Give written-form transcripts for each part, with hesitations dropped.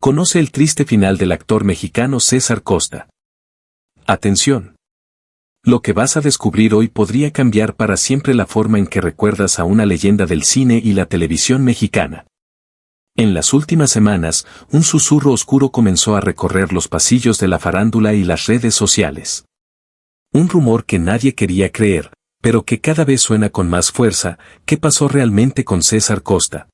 Conoce el triste final del actor mexicano César Costa. Atención. Lo que vas a descubrir hoy podría cambiar para siempre la forma en que recuerdas a una leyenda del cine y la televisión mexicana. En las últimas semanas, un susurro oscuro comenzó a recorrer los pasillos de la farándula y las redes sociales. Un rumor que nadie quería creer, pero que cada vez suena con más fuerza. ¿Qué pasó realmente con César Costa?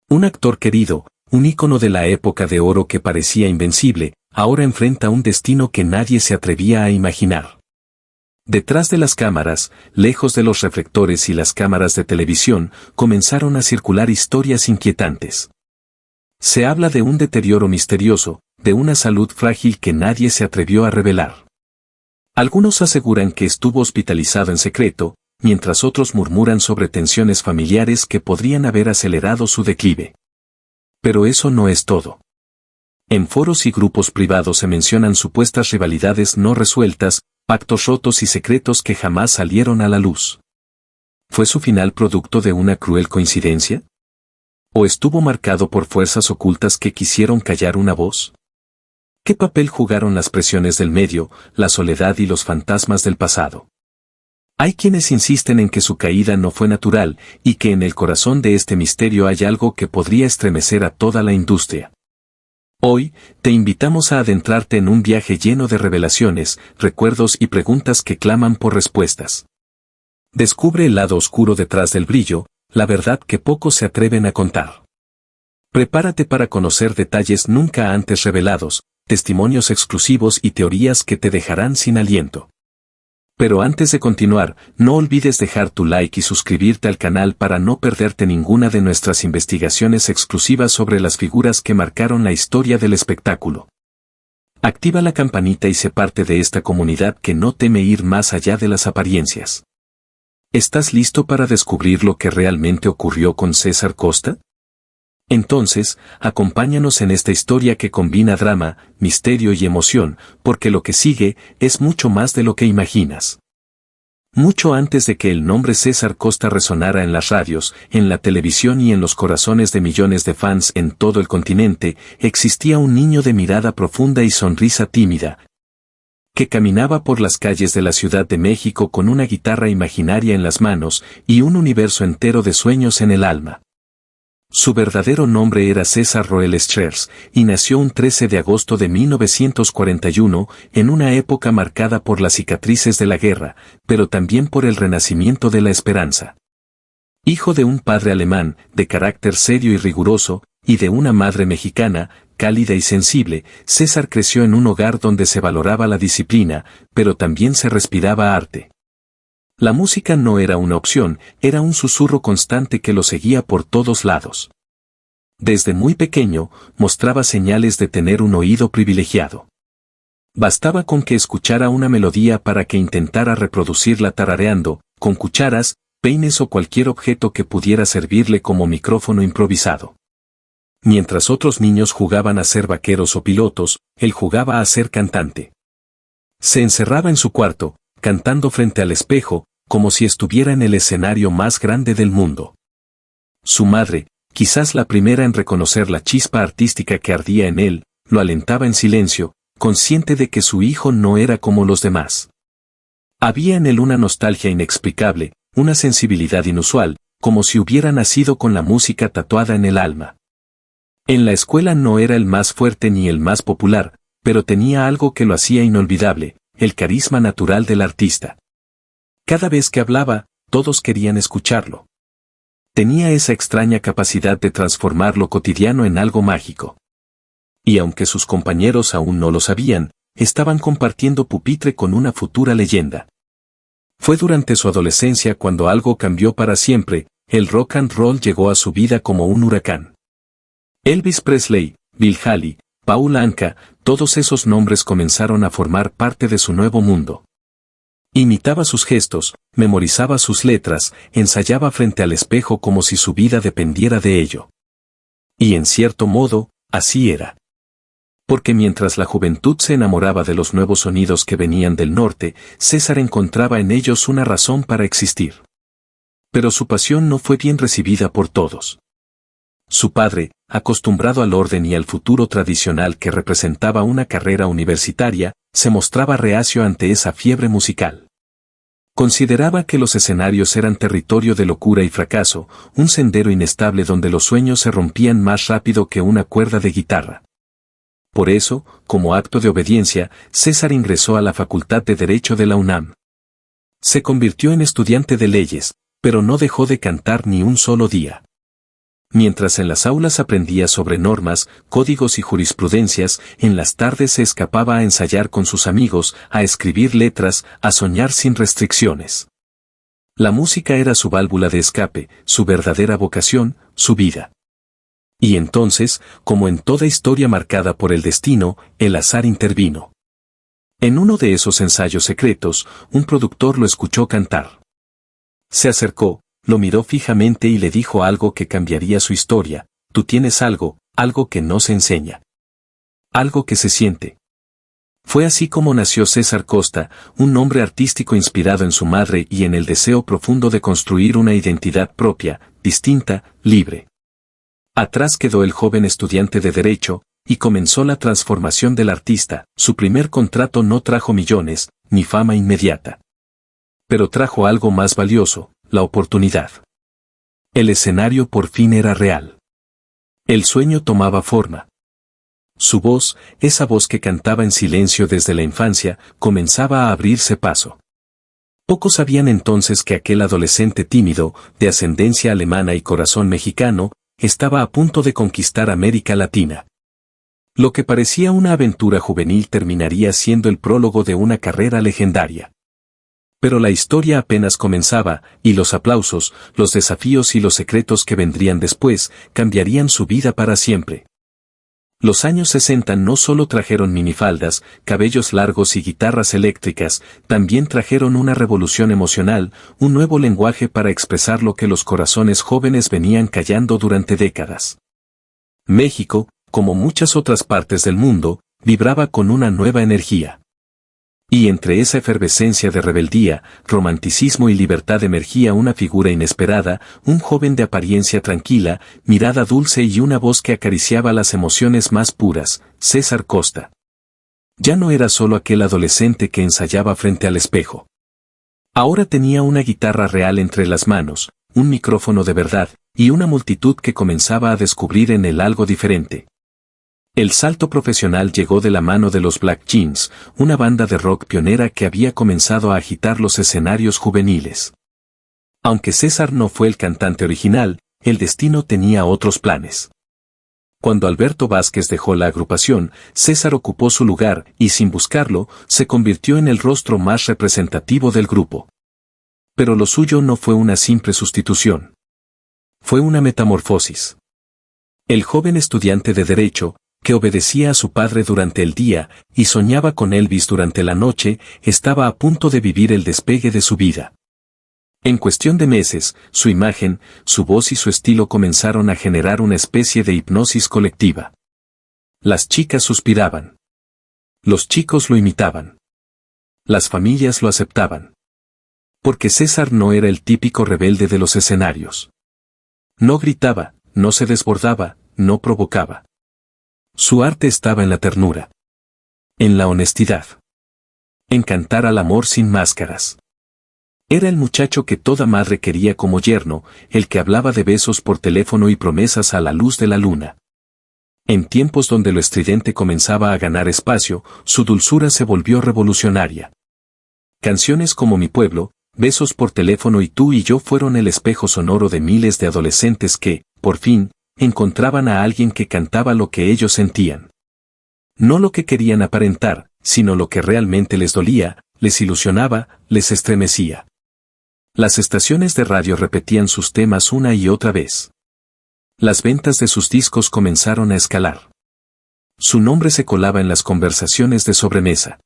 Un actor querido, un ícono de la época de oro que parecía invencible, ahora enfrenta un destino que nadie se atrevía a imaginar. Detrás de las cámaras, lejos de los reflectores y las cámaras de televisión, comenzaron a circular historias inquietantes. Se habla de un deterioro misterioso, de una salud frágil que nadie se atrevió a revelar. Algunos aseguran que estuvo hospitalizado en secreto, mientras otros murmuran sobre tensiones familiares que podrían haber acelerado su declive. Pero eso no es todo. En foros y grupos privados se mencionan supuestas rivalidades no resueltas, pactos rotos y secretos que jamás salieron a la luz. ¿Fue su final producto de una cruel coincidencia? ¿O estuvo marcado por fuerzas ocultas que quisieron callar una voz? ¿Qué papel jugaron las presiones del medio, la soledad y los fantasmas del pasado? Hay quienes insisten en que su caída no fue natural y que en el corazón de este misterio hay algo que podría estremecer a toda la industria. Hoy, te invitamos a adentrarte en un viaje lleno de revelaciones, recuerdos y preguntas que claman por respuestas. Descubre el lado oscuro detrás del brillo, la verdad que pocos se atreven a contar. Prepárate para conocer detalles nunca antes revelados, testimonios exclusivos y teorías que te dejarán sin aliento. Pero antes de continuar, no olvides dejar tu like y suscribirte al canal para no perderte ninguna de nuestras investigaciones exclusivas sobre las figuras que marcaron la historia del espectáculo. Activa la campanita y sé parte de esta comunidad que no teme ir más allá de las apariencias. ¿Estás listo para descubrir lo que realmente ocurrió con César Costa? Entonces, acompáñanos en esta historia que combina drama, misterio y emoción, porque lo que sigue es mucho más de lo que imaginas. Mucho antes de que el nombre César Costa resonara en las radios, en la televisión y en los corazones de millones de fans en todo el continente, existía un niño de mirada profunda y sonrisa tímida, que caminaba por las calles de la Ciudad de México con una guitarra imaginaria en las manos y un universo entero de sueños en el alma. Su verdadero nombre era César Roel Schers, y nació un 13 de agosto de 1941, en una época marcada por las cicatrices de la guerra, pero también por el renacimiento de la esperanza. Hijo de un padre alemán, de carácter serio y riguroso, y de una madre mexicana, cálida y sensible, César creció en un hogar donde se valoraba la disciplina, pero también se respiraba arte. La música no era una opción, era un susurro constante que lo seguía por todos lados. Desde muy pequeño, mostraba señales de tener un oído privilegiado. Bastaba con que escuchara una melodía para que intentara reproducirla tarareando, con cucharas, peines o cualquier objeto que pudiera servirle como micrófono improvisado. Mientras otros niños jugaban a ser vaqueros o pilotos, él jugaba a ser cantante. Se encerraba en su cuarto, cantando frente al espejo, como si estuviera en el escenario más grande del mundo. Su madre, quizás la primera en reconocer la chispa artística que ardía en él, lo alentaba en silencio, consciente de que su hijo no era como los demás. Había en él una nostalgia inexplicable, una sensibilidad inusual, como si hubiera nacido con la música tatuada en el alma. En la escuela no era el más fuerte ni el más popular, pero tenía algo que lo hacía inolvidable, el carisma natural del artista. Cada vez que hablaba, todos querían escucharlo. Tenía esa extraña capacidad de transformar lo cotidiano en algo mágico. Y aunque sus compañeros aún no lo sabían, estaban compartiendo pupitre con una futura leyenda. Fue durante su adolescencia cuando algo cambió para siempre, el rock and roll llegó a su vida como un huracán. Elvis Presley, Bill Haley, Paul Anka, todos esos nombres comenzaron a formar parte de su nuevo mundo. Imitaba sus gestos, memorizaba sus letras, ensayaba frente al espejo como si su vida dependiera de ello. Y en cierto modo, así era. Porque mientras la juventud se enamoraba de los nuevos sonidos que venían del norte, César encontraba en ellos una razón para existir. Pero su pasión no fue bien recibida por todos. Su padre, acostumbrado al orden y al futuro tradicional que representaba una carrera universitaria, se mostraba reacio ante esa fiebre musical. Consideraba que los escenarios eran territorio de locura y fracaso, un sendero inestable donde los sueños se rompían más rápido que una cuerda de guitarra. Por eso, como acto de obediencia, César ingresó a la Facultad de Derecho de la UNAM. Se convirtió en estudiante de leyes, pero no dejó de cantar ni un solo día. Mientras en las aulas aprendía sobre normas, códigos y jurisprudencias, en las tardes se escapaba a ensayar con sus amigos, a escribir letras, a soñar sin restricciones. La música era su válvula de escape, su verdadera vocación, su vida. Y entonces, como en toda historia marcada por el destino, el azar intervino. En uno de esos ensayos secretos, un productor lo escuchó cantar. Se acercó, lo miró fijamente y le dijo algo que cambiaría su historia: tú tienes algo, algo que no se enseña. Algo que se siente. Fue así como nació César Costa, un nombre artístico inspirado en su madre y en el deseo profundo de construir una identidad propia, distinta, libre. Atrás quedó el joven estudiante de Derecho, y comenzó la transformación del artista. Su primer contrato no trajo millones, ni fama inmediata. Pero trajo algo más valioso: la oportunidad. El escenario por fin era real. El sueño tomaba forma. Su voz, esa voz que cantaba en silencio desde la infancia, comenzaba a abrirse paso. Pocos sabían entonces que aquel adolescente tímido, de ascendencia alemana y corazón mexicano, estaba a punto de conquistar América Latina. Lo que parecía una aventura juvenil terminaría siendo el prólogo de una carrera legendaria. Pero la historia apenas comenzaba, y los aplausos, los desafíos y los secretos que vendrían después, cambiarían su vida para siempre. Los años 60 no solo trajeron minifaldas, cabellos largos y guitarras eléctricas, también trajeron una revolución emocional, un nuevo lenguaje para expresar lo que los corazones jóvenes venían callando durante décadas. México, como muchas otras partes del mundo, vibraba con una nueva energía. Y entre esa efervescencia de rebeldía, romanticismo y libertad emergía una figura inesperada, un joven de apariencia tranquila, mirada dulce y una voz que acariciaba las emociones más puras: César Costa. Ya no era solo aquel adolescente que ensayaba frente al espejo. Ahora tenía una guitarra real entre las manos, un micrófono de verdad, y una multitud que comenzaba a descubrir en él algo diferente. El salto profesional llegó de la mano de los Black Jeans, una banda de rock pionera que había comenzado a agitar los escenarios juveniles. Aunque César no fue el cantante original, el destino tenía otros planes. Cuando Alberto Vázquez dejó la agrupación, César ocupó su lugar y, sin buscarlo, se convirtió en el rostro más representativo del grupo. Pero lo suyo no fue una simple sustitución. Fue una metamorfosis. El joven estudiante de Derecho, que obedecía a su padre durante el día y soñaba con Elvis durante la noche, estaba a punto de vivir el despegue de su vida. En cuestión de meses, su imagen, su voz y su estilo comenzaron a generar una especie de hipnosis colectiva. Las chicas suspiraban. Los chicos lo imitaban. Las familias lo aceptaban. Porque César no era el típico rebelde de los escenarios. No gritaba, no se desbordaba, no provocaba. Su arte estaba en la ternura. En la honestidad. En cantar al amor sin máscaras. Era el muchacho que toda madre quería como yerno, el que hablaba de besos por teléfono y promesas a la luz de la luna. En tiempos donde lo estridente comenzaba a ganar espacio, su dulzura se volvió revolucionaria. Canciones como Mi Pueblo, Besos por teléfono y Tú y Yo fueron el espejo sonoro de miles de adolescentes que, por fin, encontraban a alguien que cantaba lo que ellos sentían. No lo que querían aparentar, sino lo que realmente les dolía, les ilusionaba, les estremecía. Las estaciones de radio repetían sus temas una y otra vez. Las ventas de sus discos comenzaron a escalar. Su nombre se colaba en las conversaciones de sobremesa.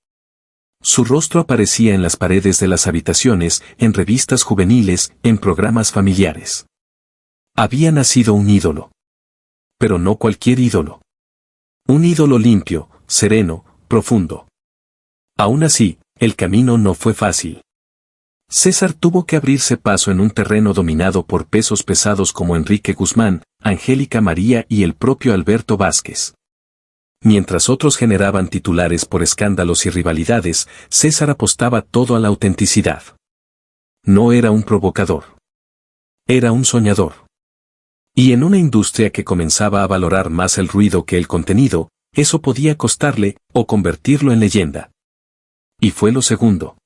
Su rostro aparecía en las paredes de las habitaciones, en revistas juveniles, en programas familiares. Había nacido un ídolo. Pero no cualquier ídolo. Un ídolo limpio, sereno, profundo. Aún así, el camino no fue fácil. César tuvo que abrirse paso en un terreno dominado por pesos pesados como Enrique Guzmán, Angélica María y el propio Alberto Vázquez. Mientras otros generaban titulares por escándalos y rivalidades, César apostaba todo a la autenticidad. No era un provocador. Era un soñador. Y en una industria que comenzaba a valorar más el ruido que el contenido, eso podía costarle, o convertirlo en leyenda. Y fue lo segundo.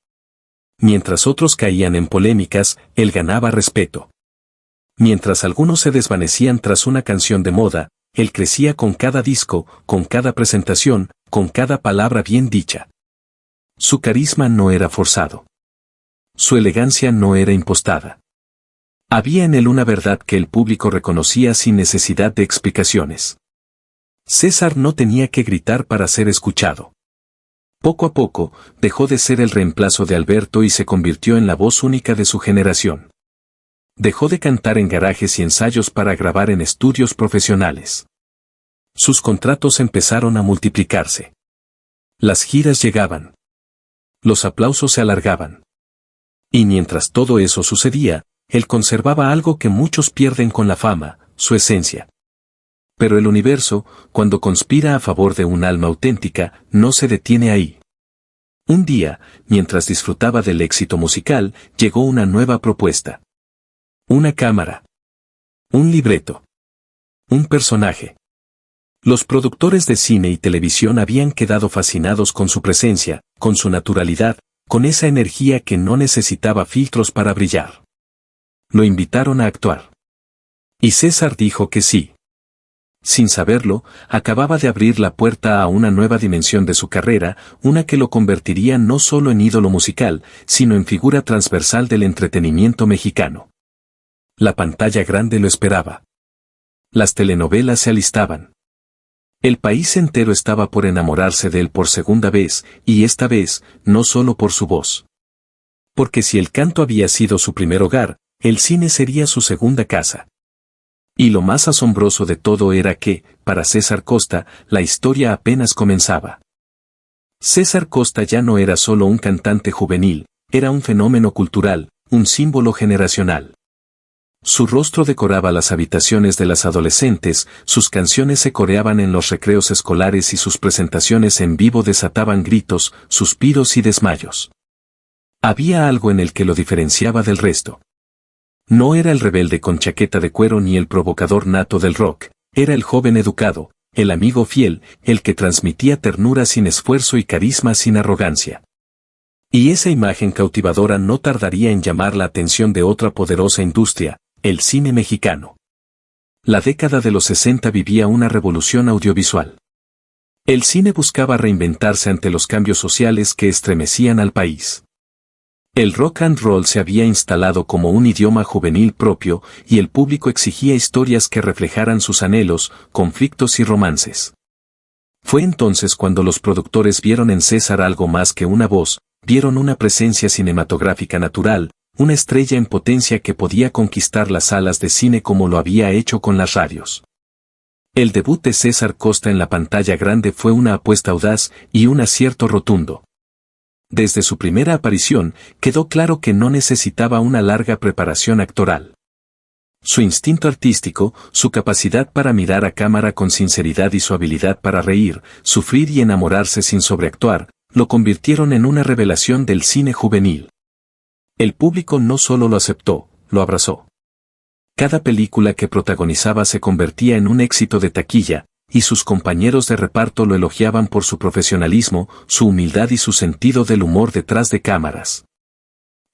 Mientras otros caían en polémicas, él ganaba respeto. Mientras algunos se desvanecían tras una canción de moda, él crecía con cada disco, con cada presentación, con cada palabra bien dicha. Su carisma no era forzado. Su elegancia no era impostada. Había en él una verdad que el público reconocía sin necesidad de explicaciones. César no tenía que gritar para ser escuchado. Poco a poco, dejó de ser el reemplazo de Alberto y se convirtió en la voz única de su generación. Dejó de cantar en garajes y ensayos para grabar en estudios profesionales. Sus contratos empezaron a multiplicarse. Las giras llegaban. Los aplausos se alargaban. Y mientras todo eso sucedía, él conservaba algo que muchos pierden con la fama, su esencia. Pero el universo, cuando conspira a favor de un alma auténtica, no se detiene ahí. Un día, mientras disfrutaba del éxito musical, llegó una nueva propuesta. Una cámara. Un libreto. Un personaje. Los productores de cine y televisión habían quedado fascinados con su presencia, con su naturalidad, con esa energía que no necesitaba filtros para brillar. Lo invitaron a actuar. Y César dijo que sí. Sin saberlo, acababa de abrir la puerta a una nueva dimensión de su carrera, una que lo convertiría no solo en ídolo musical, sino en figura transversal del entretenimiento mexicano. La pantalla grande lo esperaba. Las telenovelas se alistaban. El país entero estaba por enamorarse de él por segunda vez, y esta vez, no solo por su voz. Porque si el canto había sido su primer hogar, el cine sería su segunda casa. Y lo más asombroso de todo era que, para César Costa, la historia apenas comenzaba. César Costa ya no era solo un cantante juvenil, era un fenómeno cultural, un símbolo generacional. Su rostro decoraba las habitaciones de las adolescentes, sus canciones se coreaban en los recreos escolares y sus presentaciones en vivo desataban gritos, suspiros y desmayos. Había algo en el que lo diferenciaba del resto. No era el rebelde con chaqueta de cuero ni el provocador nato del rock, era el joven educado, el amigo fiel, el que transmitía ternura sin esfuerzo y carisma sin arrogancia. Y esa imagen cautivadora no tardaría en llamar la atención de otra poderosa industria, el cine mexicano. La década de los 60 vivía una revolución audiovisual. El cine buscaba reinventarse ante los cambios sociales que estremecían al país. El rock and roll se había instalado como un idioma juvenil propio y el público exigía historias que reflejaran sus anhelos, conflictos y romances. Fue entonces cuando los productores vieron en César algo más que una voz, vieron una presencia cinematográfica natural, una estrella en potencia que podía conquistar las salas de cine como lo había hecho con las radios. El debut de César Costa en la pantalla grande fue una apuesta audaz y un acierto rotundo. Desde su primera aparición, quedó claro que no necesitaba una larga preparación actoral. Su instinto artístico, su capacidad para mirar a cámara con sinceridad y su habilidad para reír, sufrir y enamorarse sin sobreactuar, lo convirtieron en una revelación del cine juvenil. El público no solo lo aceptó, lo abrazó. Cada película que protagonizaba se convertía en un éxito de taquilla, y sus compañeros de reparto lo elogiaban por su profesionalismo, su humildad y su sentido del humor detrás de cámaras.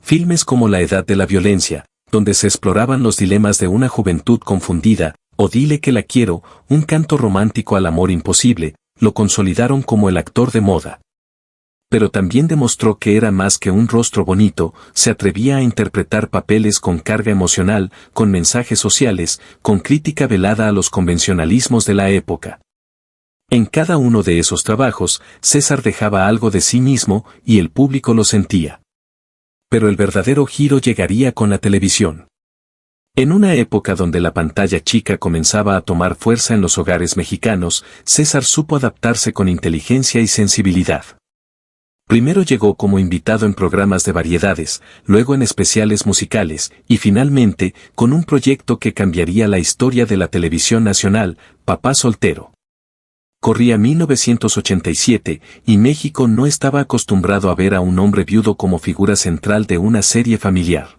Filmes como La Edad de la Violencia, donde se exploraban los dilemas de una juventud confundida, o Dile que la quiero, un canto romántico al amor imposible, lo consolidaron como el actor de moda. Pero también demostró que era más que un rostro bonito, se atrevía a interpretar papeles con carga emocional, con mensajes sociales, con crítica velada a los convencionalismos de la época. En cada uno de esos trabajos, César dejaba algo de sí mismo y el público lo sentía. Pero el verdadero giro llegaría con la televisión. En una época donde la pantalla chica comenzaba a tomar fuerza en los hogares mexicanos, César supo adaptarse con inteligencia y sensibilidad. Primero llegó como invitado en programas de variedades, luego en especiales musicales, y finalmente, con un proyecto que cambiaría la historia de la televisión nacional, Papá Soltero. Corría 1987, y México no estaba acostumbrado a ver a un hombre viudo como figura central de una serie familiar.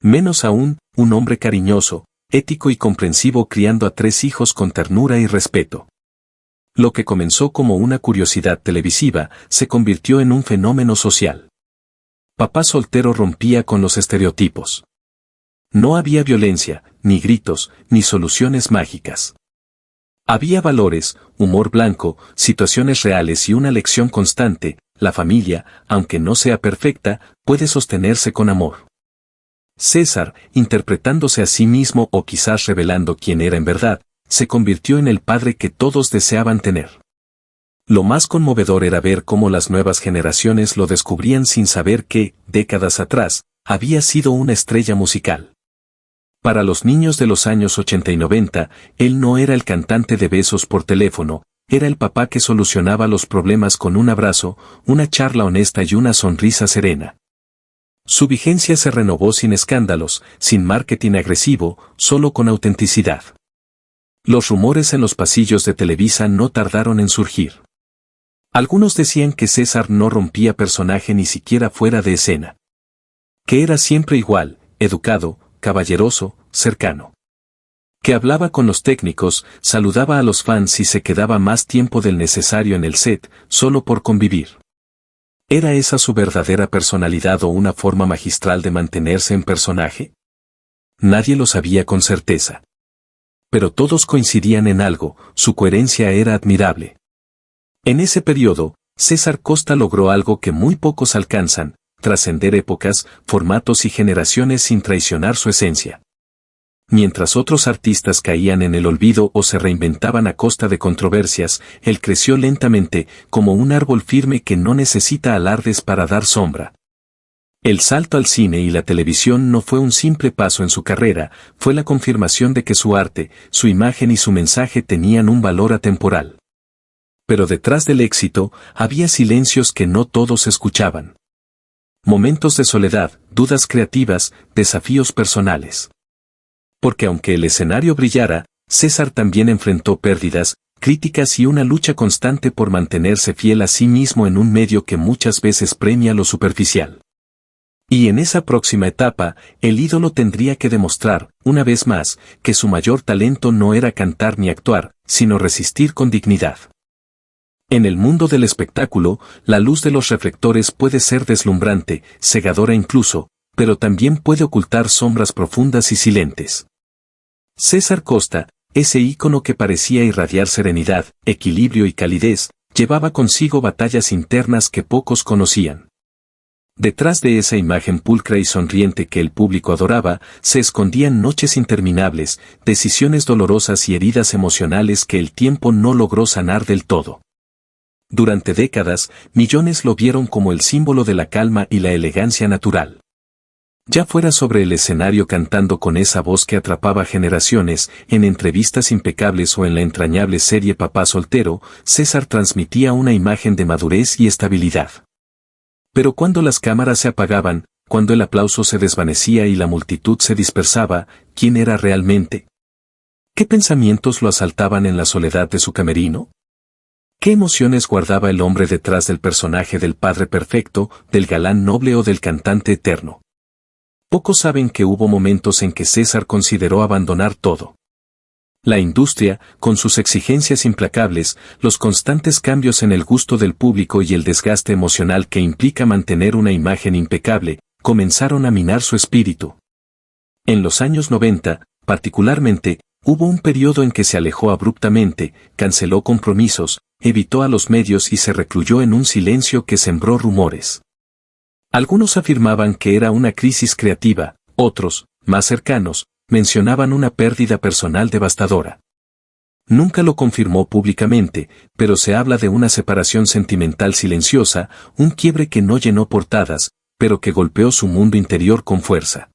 Menos aún, un hombre cariñoso, ético y comprensivo criando a 3 hijos con ternura y respeto. Lo que comenzó como una curiosidad televisiva, se convirtió en un fenómeno social. Papá Soltero rompía con los estereotipos. No había violencia, ni gritos, ni soluciones mágicas. Había valores, humor blanco, situaciones reales y una lección constante: la familia, aunque no sea perfecta, puede sostenerse con amor. César, interpretándose a sí mismo o quizás revelando quién era en verdad, se convirtió en el padre que todos deseaban tener. Lo más conmovedor era ver cómo las nuevas generaciones lo descubrían sin saber que, décadas atrás, había sido una estrella musical. Para los niños de los años 80 y 90, él no era el cantante de besos por teléfono, era el papá que solucionaba los problemas con un abrazo, una charla honesta y una sonrisa serena. Su vigencia se renovó sin escándalos, sin marketing agresivo, solo con autenticidad. Los rumores en los pasillos de Televisa no tardaron en surgir. Algunos decían que César no rompía personaje ni siquiera fuera de escena. Que era siempre igual, educado, caballeroso, cercano. Que hablaba con los técnicos, saludaba a los fans y se quedaba más tiempo del necesario en el set, solo por convivir. ¿Era esa su verdadera personalidad o una forma magistral de mantenerse en personaje? Nadie lo sabía con certeza. Pero todos coincidían en algo: su coherencia era admirable. En ese periodo, César Costa logró algo que muy pocos alcanzan: trascender épocas, formatos y generaciones sin traicionar su esencia. Mientras otros artistas caían en el olvido o se reinventaban a costa de controversias, él creció lentamente, como un árbol firme que no necesita alardes para dar sombra. El salto al cine y la televisión no fue un simple paso en su carrera, fue la confirmación de que su arte, su imagen y su mensaje tenían un valor atemporal. Pero detrás del éxito, había silencios que no todos escuchaban. Momentos de soledad, dudas creativas, desafíos personales. Porque aunque el escenario brillara, César también enfrentó pérdidas, críticas y una lucha constante por mantenerse fiel a sí mismo en un medio que muchas veces premia lo superficial. Y en esa próxima etapa, el ídolo tendría que demostrar, una vez más, que su mayor talento no era cantar ni actuar, sino resistir con dignidad. En el mundo del espectáculo, la luz de los reflectores puede ser deslumbrante, cegadora incluso, pero también puede ocultar sombras profundas y silentes. César Costa, ese ícono que parecía irradiar serenidad, equilibrio y calidez, llevaba consigo batallas internas que pocos conocían. Detrás de esa imagen pulcra y sonriente que el público adoraba, se escondían noches interminables, decisiones dolorosas y heridas emocionales que el tiempo no logró sanar del todo. Durante décadas, millones lo vieron como el símbolo de la calma y la elegancia natural. Ya fuera sobre el escenario cantando con esa voz que atrapaba generaciones, en entrevistas impecables o en la entrañable serie Papá Soltero, César transmitía una imagen de madurez y estabilidad. Pero cuando las cámaras se apagaban, cuando el aplauso se desvanecía y la multitud se dispersaba, ¿quién era realmente? ¿Qué pensamientos lo asaltaban en la soledad de su camerino? ¿Qué emociones guardaba el hombre detrás del personaje del padre perfecto, del galán noble o del cantante eterno? Pocos saben que hubo momentos en que César consideró abandonar todo. La industria, con sus exigencias implacables, los constantes cambios en el gusto del público y el desgaste emocional que implica mantener una imagen impecable, comenzaron a minar su espíritu. En los años 90, particularmente, hubo un periodo en que se alejó abruptamente, canceló compromisos, evitó a los medios y se recluyó en un silencio que sembró rumores. Algunos afirmaban que era una crisis creativa, otros, más cercanos, mencionaban una pérdida personal devastadora. Nunca lo confirmó públicamente, pero se habla de una separación sentimental silenciosa, un quiebre que no llenó portadas, pero que golpeó su mundo interior con fuerza.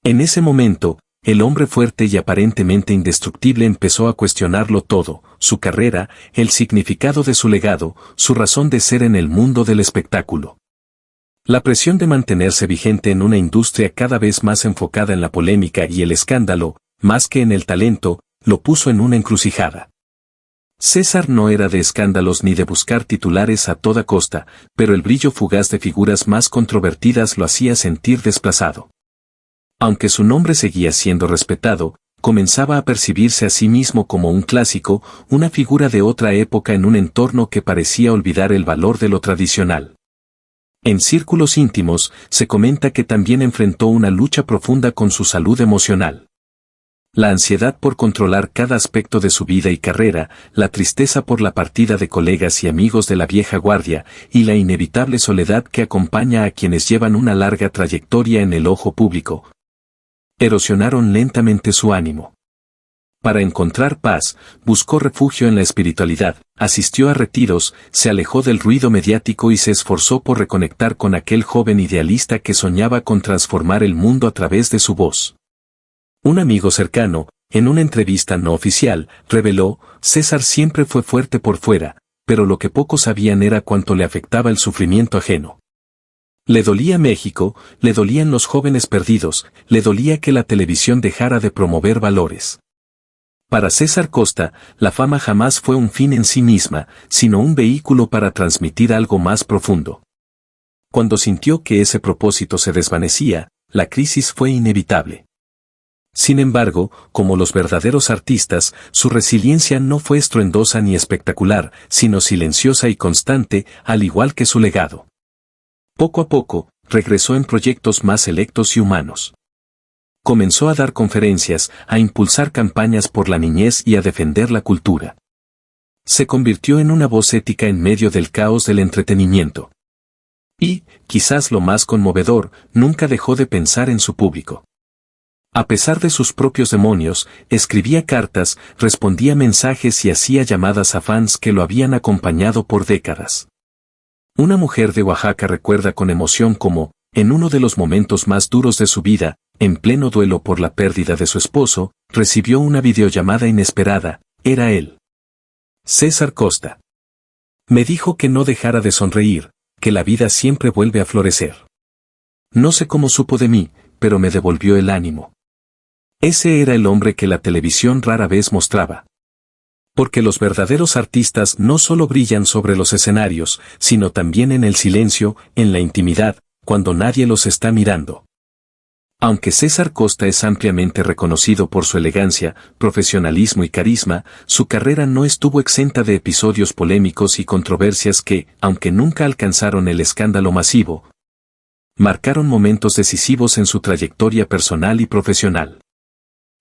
En ese momento, el hombre fuerte y aparentemente indestructible empezó a cuestionarlo todo, su carrera, el significado de su legado, su razón de ser en el mundo del espectáculo. La presión de mantenerse vigente en una industria cada vez más enfocada en la polémica y el escándalo, más que en el talento, lo puso en una encrucijada. César no era de escándalos ni de buscar titulares a toda costa, pero el brillo fugaz de figuras más controvertidas lo hacía sentir desplazado. Aunque su nombre seguía siendo respetado, comenzaba a percibirse a sí mismo como un clásico, una figura de otra época en un entorno que parecía olvidar el valor de lo tradicional. En círculos íntimos, se comenta que también enfrentó una lucha profunda con su salud emocional. La ansiedad por controlar cada aspecto de su vida y carrera, la tristeza por la partida de colegas y amigos de la vieja guardia, y la inevitable soledad que acompaña a quienes llevan una larga trayectoria en el ojo público, erosionaron lentamente su ánimo. Para encontrar paz, buscó refugio en la espiritualidad, asistió a retiros, se alejó del ruido mediático y se esforzó por reconectar con aquel joven idealista que soñaba con transformar el mundo a través de su voz. Un amigo cercano, en una entrevista no oficial, reveló: César siempre fue fuerte por fuera, pero lo que pocos sabían era cuánto le afectaba el sufrimiento ajeno. Le dolía México, le dolían los jóvenes perdidos, le dolía que la televisión dejara de promover valores. Para César Costa, la fama jamás fue un fin en sí misma, sino un vehículo para transmitir algo más profundo. Cuando sintió que ese propósito se desvanecía, la crisis fue inevitable. Sin embargo, como los verdaderos artistas, su resiliencia no fue estruendosa ni espectacular, sino silenciosa y constante, al igual que su legado. Poco a poco, regresó en proyectos más selectos y humanos. Comenzó a dar conferencias, a impulsar campañas por la niñez y a defender la cultura. Se convirtió en una voz ética en medio del caos del entretenimiento. Y, quizás lo más conmovedor, nunca dejó de pensar en su público. A pesar de sus propios demonios, escribía cartas, respondía mensajes y hacía llamadas a fans que lo habían acompañado por décadas. Una mujer de Oaxaca recuerda con emoción cómo, en uno de los momentos más duros de su vida, en pleno duelo por la pérdida de su esposo, recibió una videollamada inesperada. Era él. César Costa. Me dijo que no dejara de sonreír, que la vida siempre vuelve a florecer. No sé cómo supo de mí, pero me devolvió el ánimo. Ese era el hombre que la televisión rara vez mostraba. Porque los verdaderos artistas no solo brillan sobre los escenarios, sino también en el silencio, en la intimidad, cuando nadie los está mirando. Aunque César Costa es ampliamente reconocido por su elegancia, profesionalismo y carisma, su carrera no estuvo exenta de episodios polémicos y controversias que, aunque nunca alcanzaron el escándalo masivo, marcaron momentos decisivos en su trayectoria personal y profesional.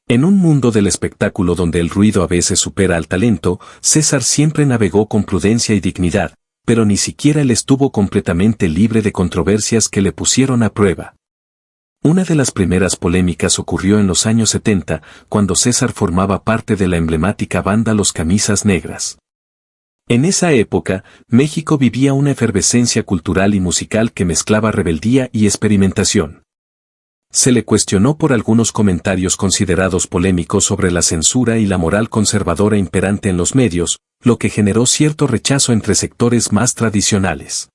En un mundo del espectáculo donde el ruido a veces supera al talento, César siempre navegó con prudencia y dignidad, pero ni siquiera él estuvo completamente libre de controversias que le pusieron a prueba. Una de las primeras polémicas ocurrió en los años 70, cuando César formaba parte de la emblemática banda Los Camisas Negras. En esa época, México vivía una efervescencia cultural y musical que mezclaba rebeldía y experimentación. Se le cuestionó por algunos comentarios considerados polémicos sobre la censura y la moral conservadora imperante en los medios, lo que generó cierto rechazo entre sectores más tradicionales.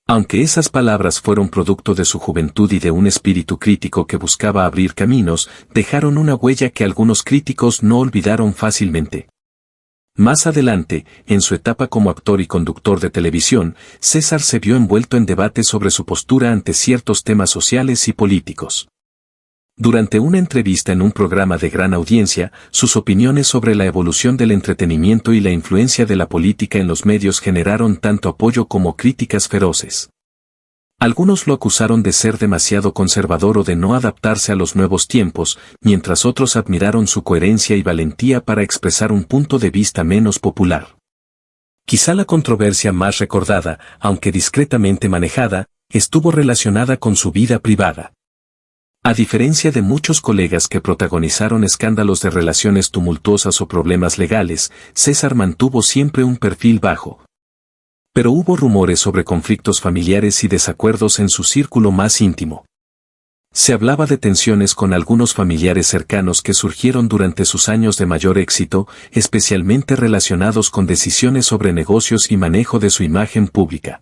Aunque esas palabras fueron producto de su juventud y de un espíritu crítico que buscaba abrir caminos, dejaron una huella que algunos críticos no olvidaron fácilmente. Más adelante, en su etapa como actor y conductor de televisión, César se vio envuelto en debates sobre su postura ante ciertos temas sociales y políticos. Durante una entrevista en un programa de gran audiencia, sus opiniones sobre la evolución del entretenimiento y la influencia de la política en los medios generaron tanto apoyo como críticas feroces. Algunos lo acusaron de ser demasiado conservador o de no adaptarse a los nuevos tiempos, mientras otros admiraron su coherencia y valentía para expresar un punto de vista menos popular. Quizá la controversia más recordada, aunque discretamente manejada, estuvo relacionada con su vida privada. A diferencia de muchos colegas que protagonizaron escándalos de relaciones tumultuosas o problemas legales, César mantuvo siempre un perfil bajo. Pero hubo rumores sobre conflictos familiares y desacuerdos en su círculo más íntimo. Se hablaba de tensiones con algunos familiares cercanos que surgieron durante sus años de mayor éxito, especialmente relacionados con decisiones sobre negocios y manejo de su imagen pública.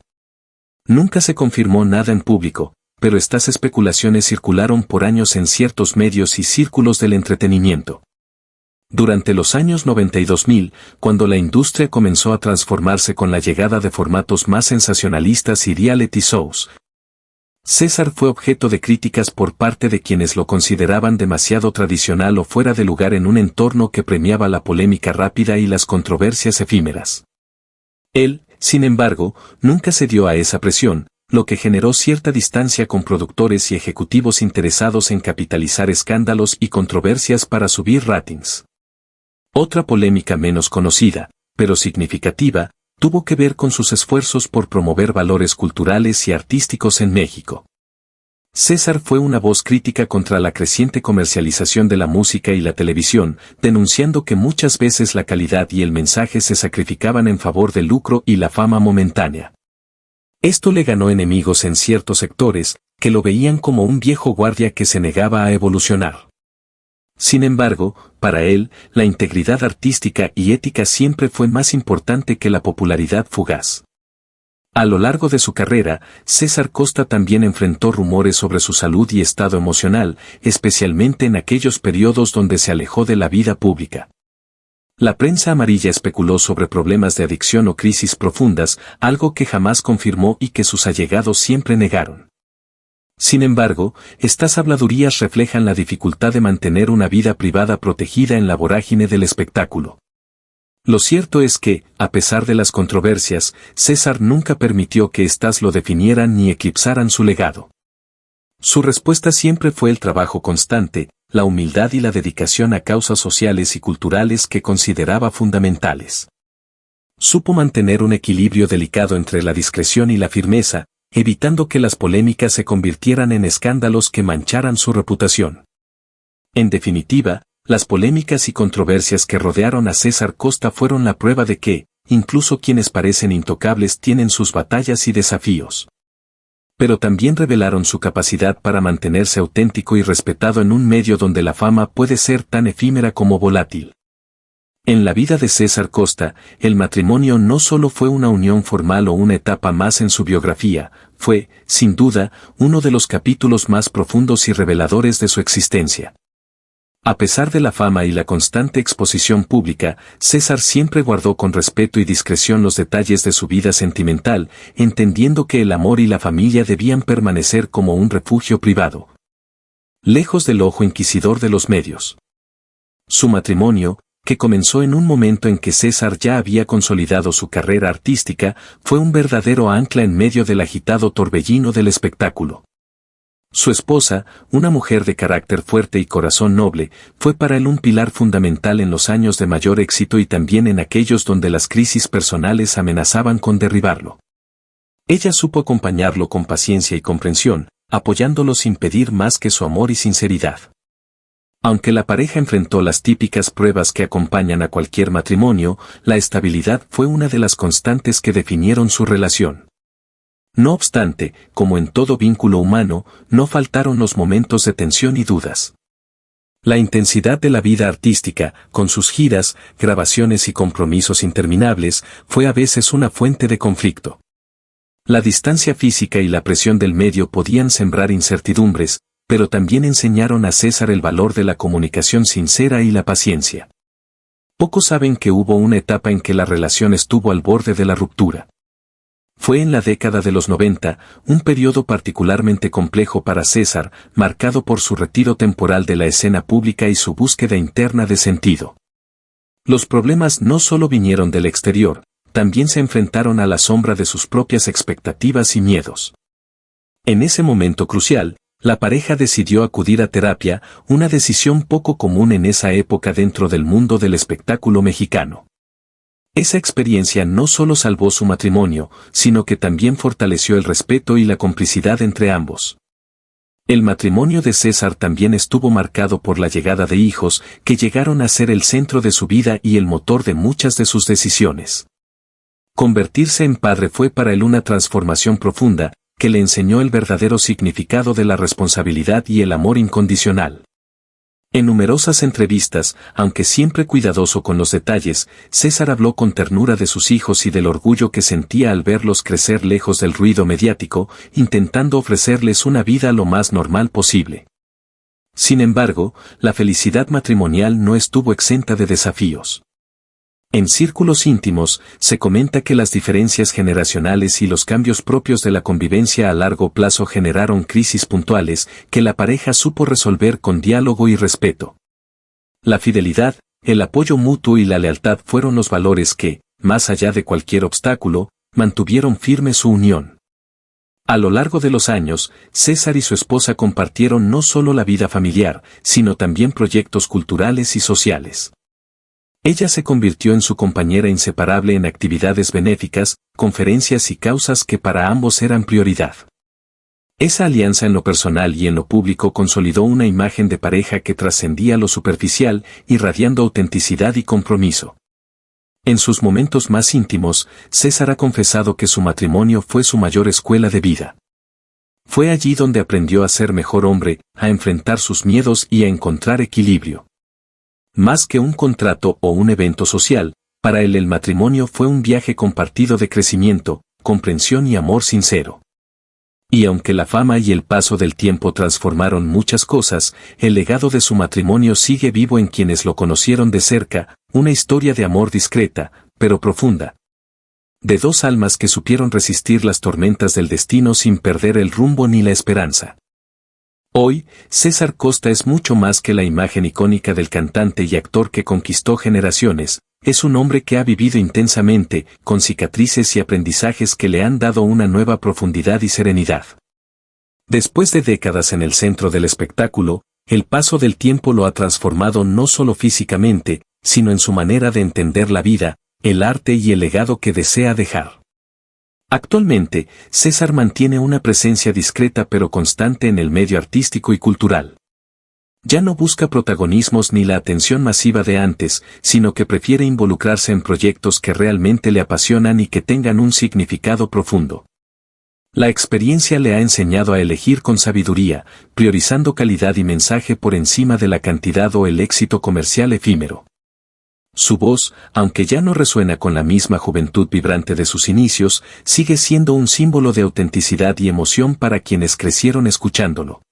Nunca se confirmó nada en público, pero estas especulaciones circularon por años en ciertos medios y círculos del entretenimiento. Durante los años 90 y 2000, cuando la industria comenzó a transformarse con la llegada de formatos más sensacionalistas y reality shows, César fue objeto de críticas por parte de quienes lo consideraban demasiado tradicional o fuera de lugar en un entorno que premiaba la polémica rápida y las controversias efímeras. Él, sin embargo, nunca cedió a esa presión, lo que generó cierta distancia con productores y ejecutivos interesados en capitalizar escándalos y controversias para subir ratings. Otra polémica menos conocida, pero significativa, tuvo que ver con sus esfuerzos por promover valores culturales y artísticos en México. César fue una voz crítica contra la creciente comercialización de la música y la televisión, denunciando que muchas veces la calidad y el mensaje se sacrificaban en favor del lucro y la fama momentánea. Esto le ganó enemigos en ciertos sectores, que lo veían como un viejo guardia que se negaba a evolucionar. Sin embargo, para él, la integridad artística y ética siempre fue más importante que la popularidad fugaz. A lo largo de su carrera, César Costa también enfrentó rumores sobre su salud y estado emocional, especialmente en aquellos periodos donde se alejó de la vida pública. La prensa amarilla especuló sobre problemas de adicción o crisis profundas, algo que jamás confirmó y que sus allegados siempre negaron. Sin embargo, estas habladurías reflejan la dificultad de mantener una vida privada protegida en la vorágine del espectáculo. Lo cierto es que, a pesar de las controversias, César nunca permitió que éstas lo definieran ni eclipsaran su legado. Su respuesta siempre fue el trabajo constante, la humildad y la dedicación a causas sociales y culturales que consideraba fundamentales. Supo mantener un equilibrio delicado entre la discreción y la firmeza, evitando que las polémicas se convirtieran en escándalos que mancharan su reputación. En definitiva, las polémicas y controversias que rodearon a César Costa fueron la prueba de que, incluso quienes parecen intocables tienen sus batallas y desafíos. Pero también revelaron su capacidad para mantenerse auténtico y respetado en un medio donde la fama puede ser tan efímera como volátil. En la vida de César Costa, el matrimonio no solo fue una unión formal o una etapa más en su biografía, fue, sin duda, uno de los capítulos más profundos y reveladores de su existencia. A pesar de la fama y la constante exposición pública, César siempre guardó con respeto y discreción los detalles de su vida sentimental, entendiendo que el amor y la familia debían permanecer como un refugio privado, lejos del ojo inquisidor de los medios. Su matrimonio, que comenzó en un momento en que César ya había consolidado su carrera artística, fue un verdadero ancla en medio del agitado torbellino del espectáculo. Su esposa, una mujer de carácter fuerte y corazón noble, fue para él un pilar fundamental en los años de mayor éxito y también en aquellos donde las crisis personales amenazaban con derribarlo. Ella supo acompañarlo con paciencia y comprensión, apoyándolo sin pedir más que su amor y sinceridad. Aunque la pareja enfrentó las típicas pruebas que acompañan a cualquier matrimonio, la estabilidad fue una de las constantes que definieron su relación. No obstante, como en todo vínculo humano, no faltaron los momentos de tensión y dudas. La intensidad de la vida artística, con sus giras, grabaciones y compromisos interminables, fue a veces una fuente de conflicto. La distancia física y la presión del medio podían sembrar incertidumbres, pero también enseñaron a César el valor de la comunicación sincera y la paciencia. Pocos saben que hubo una etapa en que la relación estuvo al borde de la ruptura. Fue en la década de los 90, un periodo particularmente complejo para César, marcado por su retiro temporal de la escena pública y su búsqueda interna de sentido. Los problemas no solo vinieron del exterior, también se enfrentaron a la sombra de sus propias expectativas y miedos. En ese momento crucial, la pareja decidió acudir a terapia, una decisión poco común en esa época dentro del mundo del espectáculo mexicano. Esa experiencia no solo salvó su matrimonio, sino que también fortaleció el respeto y la complicidad entre ambos. El matrimonio de César también estuvo marcado por la llegada de hijos, que llegaron a ser el centro de su vida y el motor de muchas de sus decisiones. Convertirse en padre fue para él una transformación profunda, que le enseñó el verdadero significado de la responsabilidad y el amor incondicional. En numerosas entrevistas, aunque siempre cuidadoso con los detalles, César habló con ternura de sus hijos y del orgullo que sentía al verlos crecer lejos del ruido mediático, intentando ofrecerles una vida lo más normal posible. Sin embargo, la felicidad matrimonial no estuvo exenta de desafíos. En círculos íntimos, se comenta que las diferencias generacionales y los cambios propios de la convivencia a largo plazo generaron crisis puntuales que la pareja supo resolver con diálogo y respeto. La fidelidad, el apoyo mutuo y la lealtad fueron los valores que, más allá de cualquier obstáculo, mantuvieron firme su unión. A lo largo de los años, César y su esposa compartieron no solo la vida familiar, sino también proyectos culturales y sociales. Ella se convirtió en su compañera inseparable en actividades benéficas, conferencias y causas que para ambos eran prioridad. Esa alianza en lo personal y en lo público consolidó una imagen de pareja que trascendía lo superficial, irradiando autenticidad y compromiso. En sus momentos más íntimos, César ha confesado que su matrimonio fue su mayor escuela de vida. Fue allí donde aprendió a ser mejor hombre, a enfrentar sus miedos y a encontrar equilibrio. Más que un contrato o un evento social, para él el matrimonio fue un viaje compartido de crecimiento, comprensión y amor sincero. Y aunque la fama y el paso del tiempo transformaron muchas cosas, el legado de su matrimonio sigue vivo en quienes lo conocieron de cerca, una historia de amor discreta, pero profunda. De dos almas que supieron resistir las tormentas del destino sin perder el rumbo ni la esperanza. Hoy, César Costa es mucho más que la imagen icónica del cantante y actor que conquistó generaciones, es un hombre que ha vivido intensamente, con cicatrices y aprendizajes que le han dado una nueva profundidad y serenidad. Después de décadas en el centro del espectáculo, el paso del tiempo lo ha transformado no solo físicamente, sino en su manera de entender la vida, el arte y el legado que desea dejar. Actualmente, César mantiene una presencia discreta pero constante en el medio artístico y cultural. Ya no busca protagonismos ni la atención masiva de antes, sino que prefiere involucrarse en proyectos que realmente le apasionan y que tengan un significado profundo. La experiencia le ha enseñado a elegir con sabiduría, priorizando calidad y mensaje por encima de la cantidad o el éxito comercial efímero. Su voz, aunque ya no resuena con la misma juventud vibrante de sus inicios, sigue siendo un símbolo de autenticidad y emoción para quienes crecieron escuchándolo.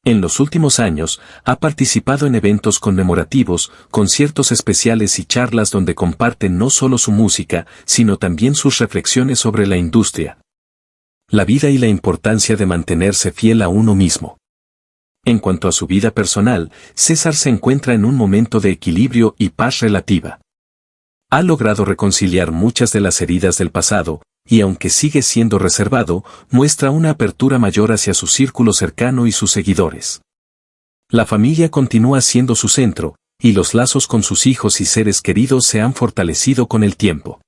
En los últimos años, ha participado en eventos conmemorativos, conciertos especiales y charlas donde comparte no solo su música, sino también sus reflexiones sobre la industria, la vida y la importancia de mantenerse fiel a uno mismo. En cuanto a su vida personal, César se encuentra en un momento de equilibrio y paz relativa. Ha logrado reconciliar muchas de las heridas del pasado, y aunque sigue siendo reservado, muestra una apertura mayor hacia su círculo cercano y sus seguidores. La familia continúa siendo su centro, y los lazos con sus hijos y seres queridos se han fortalecido con el tiempo.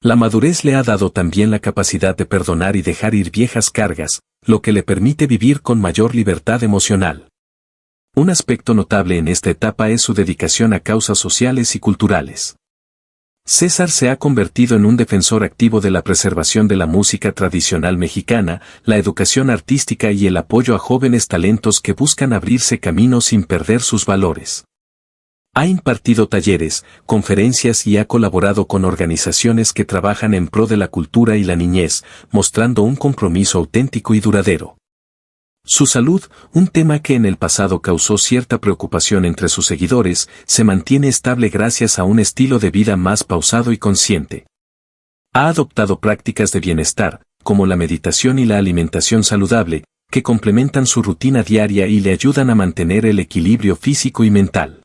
La madurez le ha dado también la capacidad de perdonar y dejar ir viejas cargas, lo que le permite vivir con mayor libertad emocional. Un aspecto notable en esta etapa es su dedicación a causas sociales y culturales. César se ha convertido en un defensor activo de la preservación de la música tradicional mexicana, la educación artística y el apoyo a jóvenes talentos que buscan abrirse camino sin perder sus valores. Ha impartido talleres, conferencias y ha colaborado con organizaciones que trabajan en pro de la cultura y la niñez, mostrando un compromiso auténtico y duradero. Su salud, un tema que en el pasado causó cierta preocupación entre sus seguidores, se mantiene estable gracias a un estilo de vida más pausado y consciente. Ha adoptado prácticas de bienestar, como la meditación y la alimentación saludable, que complementan su rutina diaria y le ayudan a mantener el equilibrio físico y mental.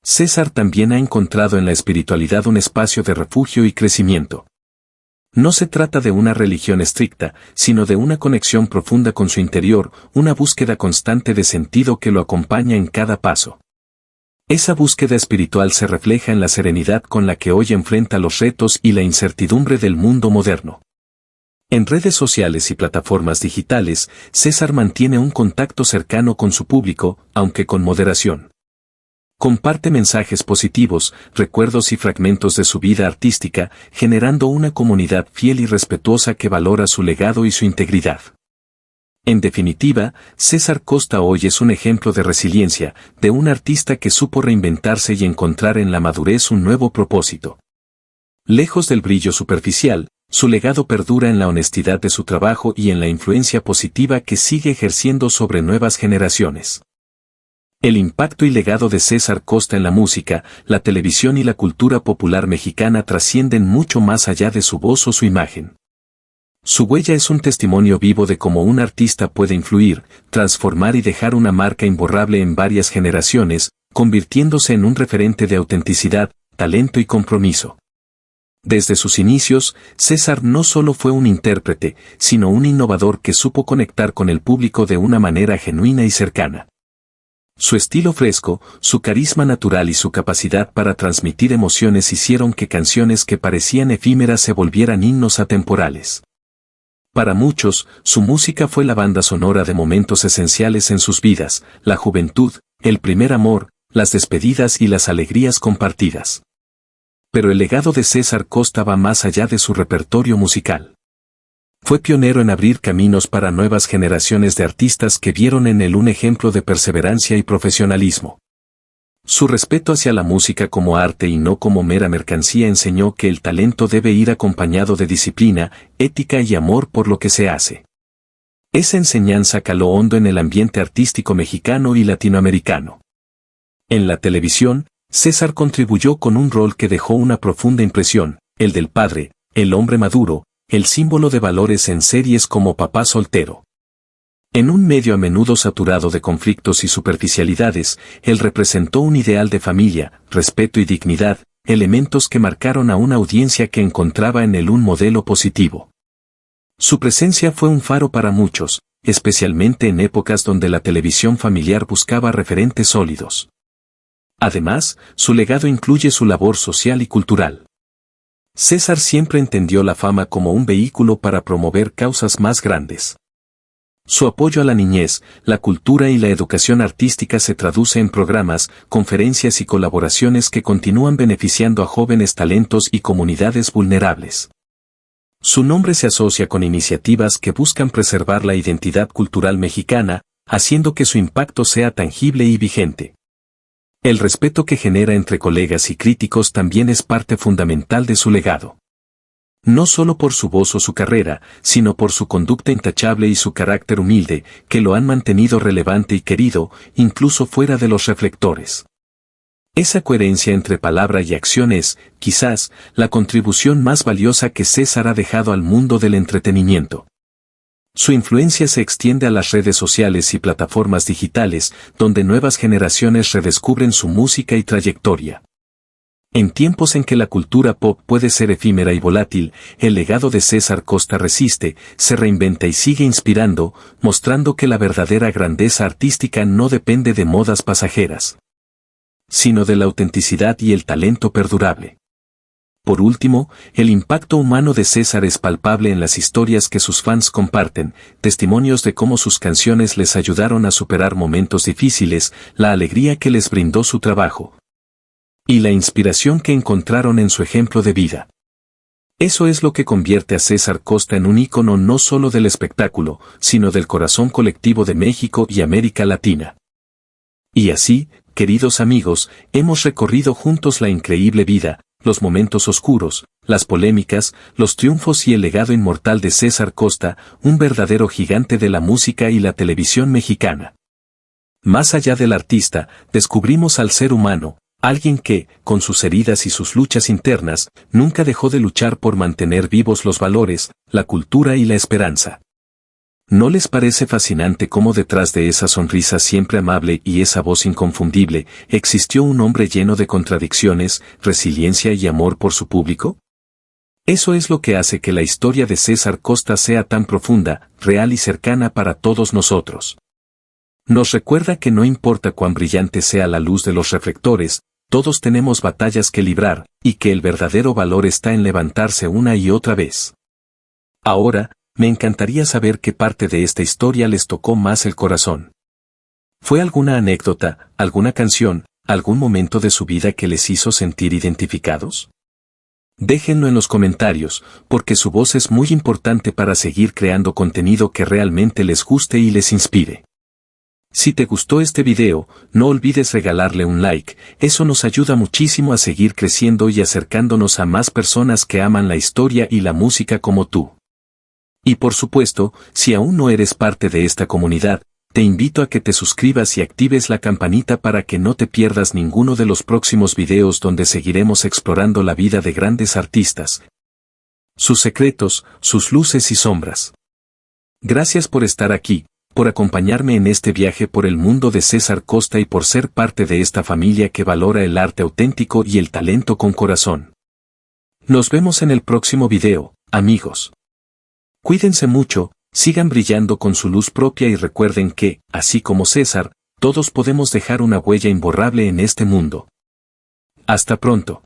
César también ha encontrado en la espiritualidad un espacio de refugio y crecimiento. No se trata de una religión estricta, sino de una conexión profunda con su interior, una búsqueda constante de sentido que lo acompaña en cada paso. Esa búsqueda espiritual se refleja en la serenidad con la que hoy enfrenta los retos y la incertidumbre del mundo moderno. En redes sociales y plataformas digitales, César mantiene un contacto cercano con su público, aunque con moderación. Comparte mensajes positivos, recuerdos y fragmentos de su vida artística, generando una comunidad fiel y respetuosa que valora su legado y su integridad. En definitiva, César Costa hoy es un ejemplo de resiliencia, de un artista que supo reinventarse y encontrar en la madurez un nuevo propósito. Lejos del brillo superficial, su legado perdura en la honestidad de su trabajo y en la influencia positiva que sigue ejerciendo sobre nuevas generaciones. El impacto y legado de César Costa en la música, la televisión y la cultura popular mexicana trascienden mucho más allá de su voz o su imagen. Su huella es un testimonio vivo de cómo un artista puede influir, transformar y dejar una marca imborrable en varias generaciones, convirtiéndose en un referente de autenticidad, talento y compromiso. Desde sus inicios, César no solo fue un intérprete, sino un innovador que supo conectar con el público de una manera genuina y cercana. Su estilo fresco, su carisma natural y su capacidad para transmitir emociones hicieron que canciones que parecían efímeras se volvieran himnos atemporales. Para muchos, su música fue la banda sonora de momentos esenciales en sus vidas, la juventud, el primer amor, las despedidas y las alegrías compartidas. Pero el legado de César Costa va más allá de su repertorio musical. Fue pionero en abrir caminos para nuevas generaciones de artistas que vieron en él un ejemplo de perseverancia y profesionalismo. Su respeto hacia la música como arte y no como mera mercancía enseñó que el talento debe ir acompañado de disciplina, ética y amor por lo que se hace. Esa enseñanza caló hondo en el ambiente artístico mexicano y latinoamericano. En la televisión, César contribuyó con un rol que dejó una profunda impresión, el del padre, el hombre maduro, el símbolo de valores en series como Papá Soltero. En un medio a menudo saturado de conflictos y superficialidades, él representó un ideal de familia, respeto y dignidad, elementos que marcaron a una audiencia que encontraba en él un modelo positivo. Su presencia fue un faro para muchos, especialmente en épocas donde la televisión familiar buscaba referentes sólidos. Además, su legado incluye su labor social y cultural. César siempre entendió la fama como un vehículo para promover causas más grandes. Su apoyo a la niñez, la cultura y la educación artística se traduce en programas, conferencias y colaboraciones que continúan beneficiando a jóvenes talentos y comunidades vulnerables. Su nombre se asocia con iniciativas que buscan preservar la identidad cultural mexicana, haciendo que su impacto sea tangible y vigente. El respeto que genera entre colegas y críticos también es parte fundamental de su legado. No solo por su voz o su carrera, sino por su conducta intachable y su carácter humilde, que lo han mantenido relevante y querido, incluso fuera de los reflectores. Esa coherencia entre palabra y acción es, quizás, la contribución más valiosa que César ha dejado al mundo del entretenimiento. Su influencia se extiende a las redes sociales y plataformas digitales, donde nuevas generaciones redescubren su música y trayectoria. En tiempos en que la cultura pop puede ser efímera y volátil, el legado de César Costa resiste, se reinventa y sigue inspirando, mostrando que la verdadera grandeza artística no depende de modas pasajeras, sino de la autenticidad y el talento perdurable. Por último, el impacto humano de César es palpable en las historias que sus fans comparten, testimonios de cómo sus canciones les ayudaron a superar momentos difíciles, la alegría que les brindó su trabajo y la inspiración que encontraron en su ejemplo de vida. Eso es lo que convierte a César Costa en un ícono no solo del espectáculo, sino del corazón colectivo de México y América Latina. Y así, queridos amigos, hemos recorrido juntos la increíble vida, los momentos oscuros, las polémicas, los triunfos y el legado inmortal de César Costa, un verdadero gigante de la música y la televisión mexicana. Más allá del artista, descubrimos al ser humano, alguien que, con sus heridas y sus luchas internas, nunca dejó de luchar por mantener vivos los valores, la cultura y la esperanza. ¿No les parece fascinante cómo detrás de esa sonrisa siempre amable y esa voz inconfundible, existió un hombre lleno de contradicciones, resiliencia y amor por su público? Eso es lo que hace que la historia de César Costa sea tan profunda, real y cercana para todos nosotros. Nos recuerda que no importa cuán brillante sea la luz de los reflectores, todos tenemos batallas que librar, y que el verdadero valor está en levantarse una y otra vez. Ahora, me encantaría saber qué parte de esta historia les tocó más el corazón. ¿Fue alguna anécdota, alguna canción, ¿Algún momento de su vida que les hizo sentir identificados? Déjenlo en los comentarios, porque su voz es muy importante para seguir creando contenido que realmente les guste y les inspire. Si te gustó este video, no olvides regalarle un like, eso nos ayuda muchísimo a seguir creciendo y acercándonos a más personas que aman la historia y la música como tú. Y por supuesto, si aún no eres parte de esta comunidad, te invito a que te suscribas y actives la campanita para que no te pierdas ninguno de los próximos videos donde seguiremos explorando la vida de grandes artistas, sus secretos, sus luces y sombras. Gracias por estar aquí, por acompañarme en este viaje por el mundo de César Costa y por ser parte de esta familia que valora el arte auténtico y el talento con corazón. Nos vemos en el próximo video, amigos. Cuídense mucho, sigan brillando con su luz propia y recuerden que, así como César, todos podemos dejar una huella imborrable en este mundo. Hasta pronto.